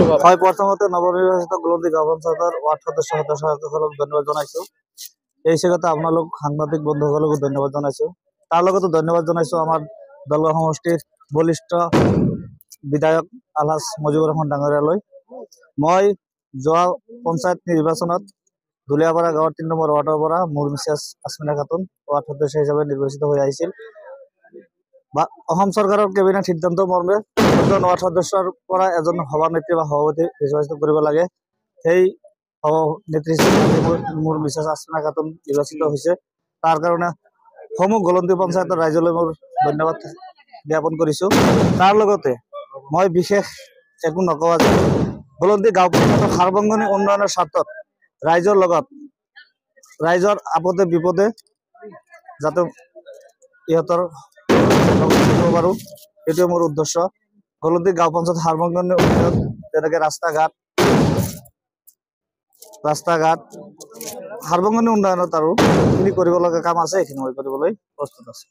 হয় প্ৰথমতে নৱনিৰ্বাচিত গলন্দি গাঁও পঞ্চায়তৰ ৱাৰ্ড সদস্যসকলক ধন্যবাদ জনাইছো। এই হিচাপতে আপোনালোক সাংবাদিক বন্ধুসকলকো ধন্যবাদ জনাইছো। তাৰ লগতে ধন্যবাদ জনাইছো আমাৰ দলগাঁও সমষ্টিৰ বলিষ্ঠ বিধায়ক আলহাজ মুজিবুৰ ৰহমান ডাঙৰীয়ালৈ। মই যোৱা পঞ্চায়ত নিৰ্বাচনত দুলীয়াপাৰা গাঁৱৰ ৩ নম্বৰ ৱাৰ্ডৰ পৰা মোৰ মিছেছ আছমিনা খাতুন ৱাৰ্ড সদস্য হিচাপে নিৰ্বাচিত হৈ আহিছিল। অসম চৰকাৰৰ কেবিনেট সিদ্ধান্ত মৰ্মে এজন ৱাৰ্ড সদস্যৰ পৰা এজন সভানেত্ৰী বা সভাপতি নিৰ্বাচিত কৰিব লাগে। সেই সভানেত্ৰী মোৰ মিছেছ আছমিনা খাতুন নিৰ্বাচিত হৈছে। তাৰ কাৰণে সমূহ গলন্দি পঞ্চায়তৰ ৰাইজলৈ মোৰ ধন্যবাদ জ্ঞাপন কৰিছোঁ। তাৰ লগতে মই বিশেষ একো নকওঁ যে গলন্দি গাঁও পঞ্চায়তৰ সাৰ্বজনীন উন্নয়নৰ স্বাৰ্থত ৰাইজৰ লগত ৰাইজৰ আপদে বিপদে যাতে ইহঁতৰ লগত থাকিব পাৰোঁ, এইটোৱে মোৰ উদ্দেশ্য। গলন্দি গাঁও পঞ্চায়ত সাৰ্বজনীন উন্নয়ন যেনেকৈ ৰাস্তা ঘাট সাৰ্বজনীন উন্নয়নত আৰু যিখিনি কৰিব লগা কাম আছে সেইখিনি মই কৰিবলৈ প্ৰস্তুত আছোঁ।